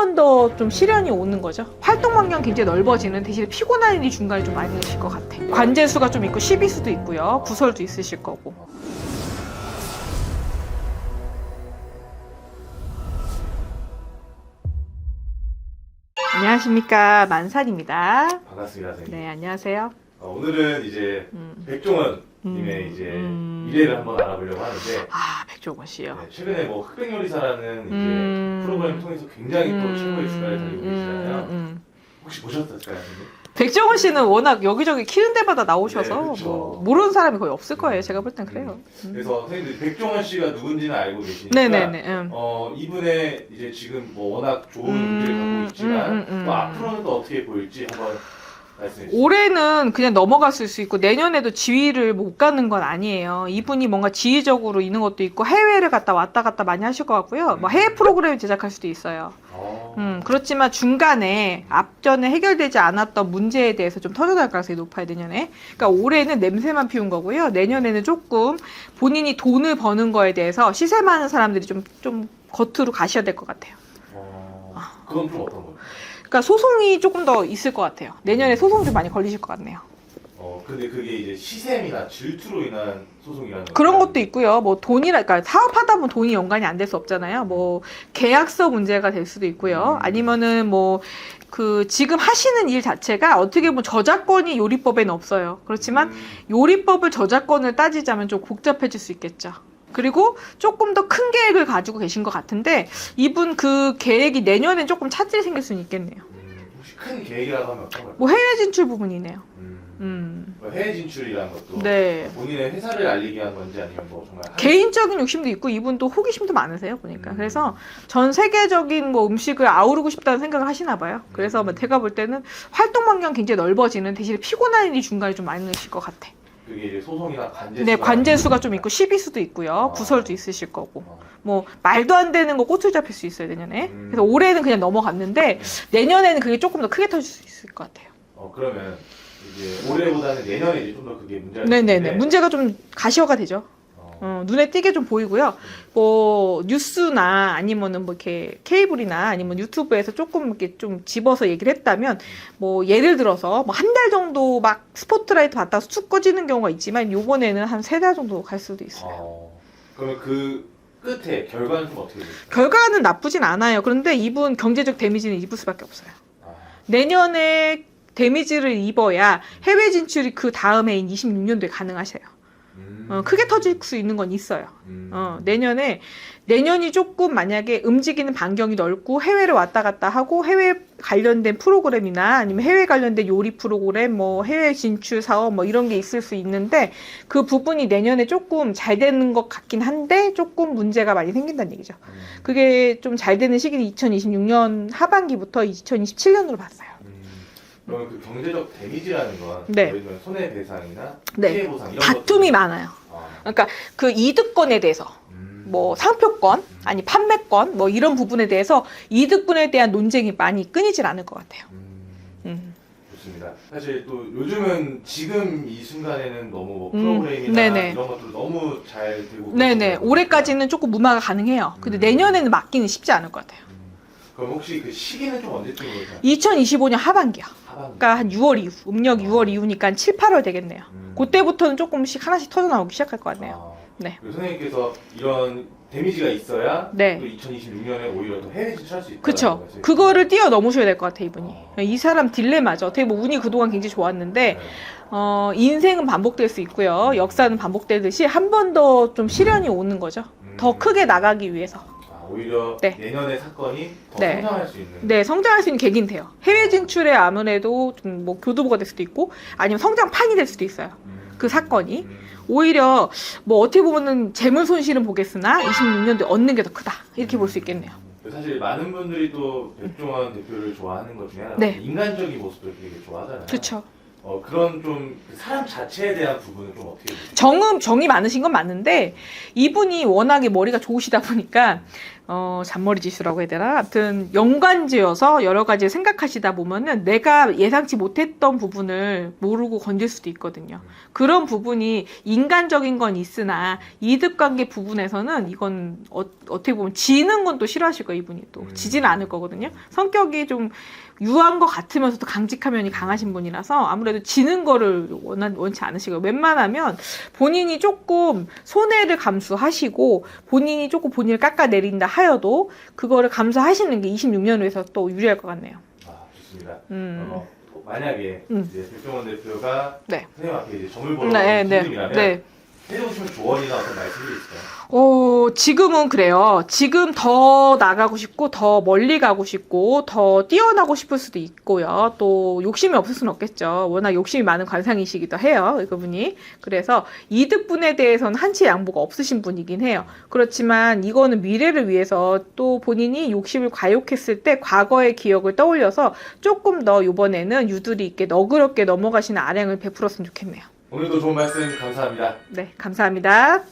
번 더 좀 시련이 오는 거죠. 활동 반경 굉장히 넓어지는 대신에 피곤한 일이 중간에 좀 많이 있을 것 같아. 관제수가 좀 있고 시비수도 있고요. 구설도 있으실 거고. 안녕하십니까, 만살입니다. 반갑습니다, 선생님. 네, 안녕하세요. 오늘은 이제 백종원 님의 이제 미래를 한번 알아보려고 하는데, 아, 백종원 씨요. 네, 최근에 뭐 흑백요리사라는 이제 프로그램을 통해서 굉장히 또 최고의 주가를 달리고 계시잖아요. 혹시 보셨을까요, 선생님? 백종원 씨는 워낙 여기저기 키는 데마다 나오셔서 네, 그쵸. 뭐 모르는 사람이 거의 없을 거예요. 제가 볼 땐 그래요. 그래서 선생님들 백종원 씨가 누군지는 알고 계시니까, 네네네. 이분의 이제 지금 뭐 워낙 좋은 운기를 갖고 있지만, 또 앞으로는 또 어떻게 보일지 한번 말씀해 주세요. 올해는 그냥 넘어갔을 수 있고 내년에도 지위를 못 가는 건 아니에요. 이분이 뭔가 지휘적으로 있는 것도 있고 해외를 갔다 왔다 갔다 많이 하실 것 같고요. 뭐 해외 프로그램 제작할 수도 있어요. 그렇지만 중간에 앞전에 해결되지 않았던 문제에 대해서 좀 터져나갈 가능성이 높아요, 내년에. 그러니까 올해는 냄새만 피운 거고요. 내년에는 조금 본인이 돈을 버는 거에 대해서 시세 많은 사람들이 좀 겉으로 가셔야 될 것 같아요. 그건 좀 어떤 거예요? 그러니까 소송이 조금 더 있을 것 같아요. 내년에 소송 좀 많이 걸리실 것 같네요. 근데 그게 이제 시샘이나 질투로 인한 소송이라는 그런 건가요? 것도 있고요. 뭐 그러니까 사업하다 보면 돈이 연관이 안 될 수 없잖아요. 뭐 계약서 문제가 될 수도 있고요. 아니면은 뭐 그 지금 하시는 일 자체가 어떻게 보면 저작권이 요리법에는 없어요. 그렇지만 요리법을 저작권을 따지자면 좀 복잡해질 수 있겠죠. 그리고 조금 더 큰 계획을 가지고 계신 것 같은데 이분 그 계획이 내년엔 조금 차질이 생길 수는 있겠네요. 혹시 큰 계획이라고 하면 어떤 거예요? 뭐 해외 진출 부분이네요. 뭐 해외 진출이라는 것도 네. 본인의 회사를 알리기 위한 건지 아니면 뭐 정말 개인적인 욕심도 있고 이분도 호기심도 많으세요 보니까. 그래서 전 세계적인 뭐 음식을 아우르고 싶다는 생각을 하시나 봐요. 그래서 제가 볼 때는 활동 반경 굉장히 넓어지는 대신에 피곤한 일이 중간에 좀 많이 있을 것 같아. 그게 이제 소송이나 관제수가 네, 관제수가 좀 있고 시비수도 있고요. 구설도 있으실 거고. 뭐 말도 안 되는 거 꼬투리 잡힐 수 있어요, 내년에. 그래서 올해는 그냥 넘어갔는데 내년에는 그게 조금 더 크게 터질 수 있을 것 같아요. 그러면 이제 올해보다는 내년에 이제 좀 더 그게 문제가 네네네. 되는데 문제가 좀 가시화가 되죠. 눈에 띄게 좀 보이고요. 뭐 뉴스나 아니면은 뭐 이렇게 케이블이나 아니면 유튜브에서 조금 이렇게 좀 집어서 얘기를 했다면 뭐 예를 들어서 뭐 한 달 정도 막 스포트라이트 받다가 쑥 꺼지는 경우가 있지만 요번에는 한 3달 정도 갈 수도 있어요. 그러면 그 끝에 결과는 좀 어떻게 될까요? 결과는 나쁘진 않아요. 그런데 이분 경제적 데미지는 입을 수밖에 없어요. 내년에 데미지를 입어야 해외 진출이 그 다음해인 26년도에 가능하셔요. 크게 터질 수 있는 건 있어요. 내년이 조금 만약에 움직이는 반경이 넓고 해외를 왔다 갔다 하고 해외 관련된 프로그램이나 아니면 해외 관련된 요리 프로그램, 뭐 해외 진출 사업 뭐 이런 게 있을 수 있는데 그 부분이 내년에 조금 잘 되는 것 같긴 한데 조금 문제가 많이 생긴다는 얘기죠. 그게 좀 잘 되는 시기는 2026년 하반기부터 2027년으로 봤어요. 그러면 그 경제적 데미지라는 건 네. 예를 들면 손해배상이나 네. 피해보상 이런 다툼이 것들은- 많아요. 그러니까 그 이득권에 대해서 뭐 상표권, 아니 판매권 뭐 이런 부분에 대해서 이득분에 대한 논쟁이 많이 끊이질 않을 것 같아요. 좋습니다. 사실 또 요즘은 지금 이 순간에는 너무 뭐 프로그램이나 네네. 이런 것들 너무 잘 되고 네네. 그러다 올해까지는 조금 무마가 가능해요. 근데 내년에는 막기는 쉽지 않을 것 같아요. 그럼 혹시 그 시기는 좀 언제쯤으로 생각하세요? 2025년 하반기요. 하반기. 그러니까 한 6월 이후, 음력 6월 이후니까 한 7, 8월 되겠네요. 그때부터는 조금씩 하나씩 터져 나오기 시작할 것 같네요. 네. 그리고 선생님께서 이런 데미지가 있어야 네. 또 2026년에 오히려 더 해외 진출할 수 있다. 그쵸. 그거를 뛰어넘으셔야 될 것 같아, 이분이. 이 사람 딜레마죠. 어떻게 보면 운이 그동안 굉장히 좋았는데, 인생은 반복될 수 있고요. 역사는 반복되듯이 한 번 더 좀 시련이 오는 거죠. 더 크게 나가기 위해서. 오히려 네. 내년의 사건이 더 네. 성장할 수 있는. 네, 성장할 수 있는 계기는 돼요. 해외 진출에 아무래도 좀 뭐 교두보가 될 수도 있고, 아니면 성장판이 될 수도 있어요. 그 사건이. 오히려 뭐 어떻게 보면은 재물 손실은 보겠으나 26년도에 얻는 게 더 크다. 이렇게 볼 수 있겠네요. 사실 많은 분들이 또 백종원 대표를 좋아하는 것 중에 하나가 네. 인간적인 모습을 되게 좋아하잖아요. 그렇죠. 그런 좀 사람 자체에 대한 부분은 좀 어떻게 보세요? 정이 많으신 건 맞는데 이분이 워낙에 머리가 좋으시다 보니까 잔머리 지수라고 해야 되나? 하여튼 연관지어서 여러 가지 생각하시다 보면은 내가 예상치 못했던 부분을 모르고 건질 수도 있거든요. 그런 부분이 인간적인 건 있으나 이득관계 부분에서는 이건 어떻게 보면 지는 건 또 싫어하실 거예요. 이분이 또 지지는 않을 거거든요. 성격이 좀 유한 것 같으면서도 강직한 면이 강하신 분이라서 아무래도 지는 거를 원치 않으시고요. 웬만하면 본인이 조금 손해를 감수하시고 본인이 조금 본인을 깎아내린다 하여도 그거를 감수하시는 게 26년에서 또 유리할 것 같네요. 아, 좋습니다. 만약에 이제 백종원 대표가 네. 선생님 앞에 이제 점을 보러 네, 오는 네, 분들이라면 네. 해주고 싶은 조언이나 어떤 말씀이 있을까요? 지금은 그래요. 지금 더 나가고 싶고, 더 멀리 가고 싶고, 더 뛰어나고 싶을 수도 있고요. 또 욕심이 없을 수는 없겠죠. 워낙 욕심이 많은 관상이시기도 해요. 그분이. 그래서 이득분에 대해서는 한치 양보가 없으신 분이긴 해요. 그렇지만 이거는 미래를 위해서 또 본인이 욕심을 과욕했을 때 과거의 기억을 떠올려서 조금 더 이번에는 유두리 있게 너그럽게 넘어가시는 아량을 베풀었으면 좋겠네요. 오늘도 좋은 말씀 감사합니다. 네, 감사합니다.